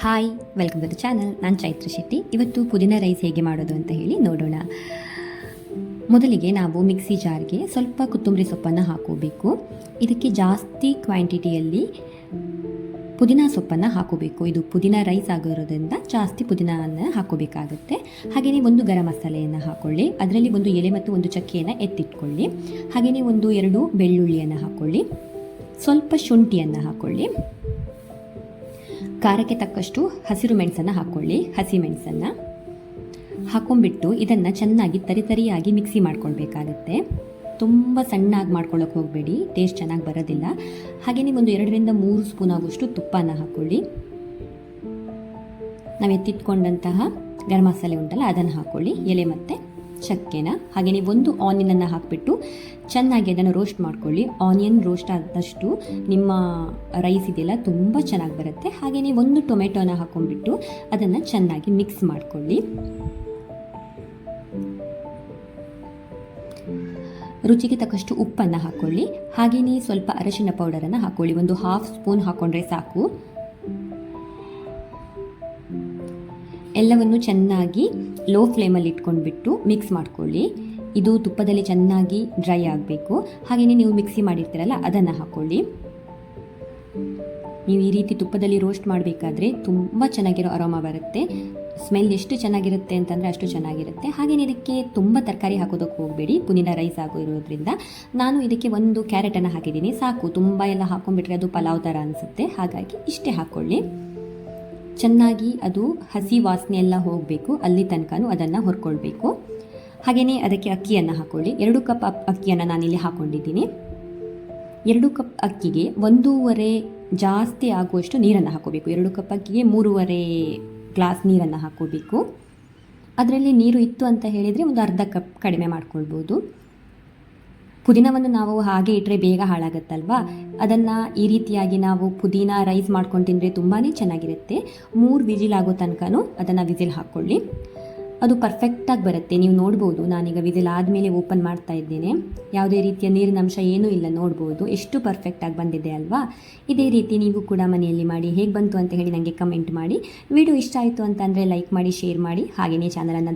Hi, welcome to the channel. ನಾನು ಚೈತ್ರ ಶೆಟ್ಟಿ. ಇವತ್ತು ಪುದೀನ ರೈಸ್ ಹೇಗೆ ಮಾಡೋದು ಅಂತ ಹೇಳಿ ನೋಡೋಣ. ಮೊದಲಿಗೆ ನಾವು ಮಿಕ್ಸಿ ಜಾರ್ಗೆ ಸ್ವಲ್ಪ ಕೊತ್ತಂಬರಿ ಸೊಪ್ಪನ್ನು ಹಾಕೋಬೇಕು. ಇದಕ್ಕೆ ಜಾಸ್ತಿ ಕ್ವಾಂಟಿಟಿಯಲ್ಲಿ ಪುದೀನ ಸೊಪ್ಪನ್ನು ಹಾಕೋಬೇಕು. ಇದು ಪುದೀನ ರೈಸ್ ಆಗಿರೋದ್ರಿಂದ ಜಾಸ್ತಿ ಪುದೀನವನ್ನು ಹಾಕೋಬೇಕಾಗುತ್ತೆ. ಹಾಗೆಯೇ ಒಂದು ಗರಂ ಮಸಾಲೆಯನ್ನು ಹಾಕ್ಕೊಳ್ಳಿ. ಅದರಲ್ಲಿ ಒಂದು ಎಲೆ ಮತ್ತು ಒಂದು ಚಕ್ಕೆಯನ್ನು ಎತ್ತಿಟ್ಕೊಳ್ಳಿ. ಹಾಗೆಯೇ ಒಂದು 2 ಬೆಳ್ಳುಳ್ಳಿಯನ್ನು ಹಾಕ್ಕೊಳ್ಳಿ. ಸ್ವಲ್ಪ ಶುಂಠಿಯನ್ನು ಹಾಕ್ಕೊಳ್ಳಿ. ಖಾರಕ್ಕೆ ತಕ್ಕಷ್ಟು ಹಸಿರು ಮೆಣಸನ್ನು ಹಾಕ್ಕೊಳ್ಳಿ. ಹಸಿ ಮೆಣಸನ್ನು ಹಾಕೊಂಡ್ಬಿಟ್ಟು ಇದನ್ನು ಚೆನ್ನಾಗಿ ತರಿಯಾಗಿ ಮಿಕ್ಸಿ ಮಾಡ್ಕೊಳ್ಬೇಕಾಗತ್ತೆ. ತುಂಬ ಸಣ್ಣಾಗಿ ಮಾಡ್ಕೊಳ್ಳೋಕೆ ಹೋಗಬೇಡಿ, ಟೇಸ್ಟ್ ಚೆನ್ನಾಗಿ ಬರೋದಿಲ್ಲ. ಹಾಗೆಯೇ ಒಂದು 2 ರಿಂದ 3 ಸ್ಪೂನ್ ಆಗುವಷ್ಟು ತುಪ್ಪನ ಹಾಕ್ಕೊಳ್ಳಿ. ನಾವು ಎತ್ತಿಟ್ಕೊಂಡಂತಹ ಗರಂ ಮಸಾಲೆ ಉಂಟಲ್ಲ ಅದನ್ನು ಹಾಕ್ಕೊಳ್ಳಿ, ಎಲೆ ಮತ್ತು ಚಕ್ಕೆನ. ಹಾಗೆಯೇ ಒಂದು ಆನಿಯನನ್ನು ಹಾಕಿಬಿಟ್ಟು ಚೆನ್ನಾಗಿ ಅದನ್ನು ರೋಸ್ಟ್ ಮಾಡ್ಕೊಳ್ಳಿ. ಆನಿಯನ್ ರೋಸ್ಟ್ ಆದಷ್ಟು ನಿಮ್ಮ ರೈಸ್ ಇದೆಯಲ್ಲ ತುಂಬ ಚೆನ್ನಾಗಿ ಬರುತ್ತೆ. ಹಾಗೆಯೇ ಒಂದು ಟೊಮೆಟೊನ ಹಾಕೊಂಡ್ಬಿಟ್ಟು ಅದನ್ನು ಚೆನ್ನಾಗಿ ಮಿಕ್ಸ್ ಮಾಡ್ಕೊಳ್ಳಿ. ರುಚಿಗೆ ತಕ್ಕಷ್ಟು ಉಪ್ಪನ್ನು ಹಾಕ್ಕೊಳ್ಳಿ. ಹಾಗೆಯೇ ಸ್ವಲ್ಪ ಅರಶಿನ ಪೌಡರನ್ನು ಹಾಕ್ಕೊಳ್ಳಿ. ಒಂದು 1/2 ಸ್ಪೂನ್ ಹಾಕ್ಕೊಂಡ್ರೆ ಸಾಕು. ಎಲ್ಲವನ್ನು ಚೆನ್ನಾಗಿ ಲೋ ಫ್ಲೇಮಲ್ಲಿ ಇಟ್ಕೊಂಡ್ಬಿಟ್ಟು ಮಿಕ್ಸ್ ಮಾಡ್ಕೊಳ್ಳಿ. ಇದು ತುಪ್ಪದಲ್ಲಿ ಚೆನ್ನಾಗಿ ಡ್ರೈ ಆಗಬೇಕು. ಹಾಗೆಯೇ ನೀವು ಮಿಕ್ಸಿ ಮಾಡಿರ್ತೀರಲ್ಲ ಅದನ್ನು ಹಾಕ್ಕೊಳ್ಳಿ. ನೀವು ಈ ರೀತಿ ತುಪ್ಪದಲ್ಲಿ ರೋಸ್ಟ್ ಮಾಡಬೇಕಾದ್ರೆ ತುಂಬ ಚೆನ್ನಾಗಿರೋ ಅರೋಮಾ ಬರುತ್ತೆ. ಸ್ಮೆಲ್ ಎಷ್ಟು ಚೆನ್ನಾಗಿರುತ್ತೆ ಅಂತಂದರೆ ಅಷ್ಟು ಚೆನ್ನಾಗಿರುತ್ತೆ. ಹಾಗೆಯೇ ಇದಕ್ಕೆ ತುಂಬ ತರಕಾರಿ ಹಾಕೋದಕ್ಕೆ ಹೋಗಬೇಡಿ, ಪುದೀನ ರೈಸ್ ಇರೋದ್ರಿಂದ. ನಾನು ಇದಕ್ಕೆ ಒಂದು ಕ್ಯಾರೆಟನ್ನು ಹಾಕಿದ್ದೀನಿ, ಸಾಕು. ತುಂಬ ಎಲ್ಲ ಹಾಕೊಂಡ್ಬಿಟ್ರೆ ಅದು ಪಲಾವ್ ಥರ ಅನಿಸುತ್ತೆ. ಹಾಗಾಗಿ ಇಷ್ಟೇ ಹಾಕ್ಕೊಳ್ಳಿ. ಚೆನ್ನಾಗಿ ಅದು ಹಸಿ ವಾಸನೆ ಎಲ್ಲ ಹೋಗಬೇಕು, ಅಲ್ಲಿ ತನಕನೂ ಅದನ್ನು ಹೊರ್ಕೊಳ್ಬೇಕು. ಹಾಗೆಯೇ ಅದಕ್ಕೆ ಅಕ್ಕಿಯನ್ನು ಹಾಕ್ಕೊಳ್ಳಿ. 2 ಕಪ್ ಅಕ್ಕಿಯನ್ನು ನಾನಿಲ್ಲಿ ಹಾಕ್ಕೊಂಡಿದ್ದೀನಿ. 2 ಕಪ್ ಅಕ್ಕಿಗೆ 1.5 ಜಾಸ್ತಿ ಆಗುವಷ್ಟು ನೀರನ್ನು ಹಾಕೋಬೇಕು. 2 ಕಪ್ ಅಕ್ಕಿಗೆ 3.5 ಗ್ಲಾಸ್ ನೀರನ್ನು ಹಾಕೋಬೇಕು. ಅದರಲ್ಲಿ ನೀರು ಇತ್ತು ಅಂತ ಹೇಳಿದರೆ ಒಂದು ಅರ್ಧ ಕಪ್ ಕಡಿಮೆ ಮಾಡ್ಕೊಳ್ಬೋದು. ಪುದೀನವನ್ನು ನಾವು ಹಾಗೆ ಇಟ್ಟರೆ ಬೇಗ ಹಾಳಾಗುತ್ತಲ್ವಾ, ಅದನ್ನು ಈ ರೀತಿಯಾಗಿ ನಾವು ಪುದೀನ ರೈಸ್ ಮಾಡ್ಕೊಂಡು ತಿಂದರೆ ತುಂಬಾ ಚೆನ್ನಾಗಿರುತ್ತೆ. 3 ವಿಜಿಲ್ ಆಗೋ ತನಕನೂ ಅದನ್ನು ವಿಜಿಲ್ ಹಾಕ್ಕೊಳ್ಳಿ. ಅದು ಪರ್ಫೆಕ್ಟಾಗಿ ಬರುತ್ತೆ. ನೀವು ನೋಡ್ಬೋದು, ನಾನೀಗ ವಿಜಿಲ್ ಆದಮೇಲೆ ಓಪನ್ ಮಾಡ್ತಾ ಇದ್ದೇನೆ. ಯಾವುದೇ ರೀತಿಯ ನೀರಿನ ಅಂಶ ಏನೂ ಇಲ್ಲ, ನೋಡ್ಬೋದು ಎಷ್ಟು ಪರ್ಫೆಕ್ಟಾಗಿ ಬಂದಿದೆ ಅಲ್ವಾ. ಇದೇ ರೀತಿ ನೀವು ಕೂಡ ಮನೆಯಲ್ಲಿ ಮಾಡಿ ಹೇಗೆ ಬಂತು ಅಂತ ಹೇಳಿ ನನಗೆ ಕಮೆಂಟ್ ಮಾಡಿ. ವಿಡಿಯೋ ಇಷ್ಟ ಆಯಿತು ಅಂತಂದರೆ ಲೈಕ್ ಮಾಡಿ, ಶೇರ್ ಮಾಡಿ. ಹಾಗೆಯೇ ಚಾನಲನ್ನು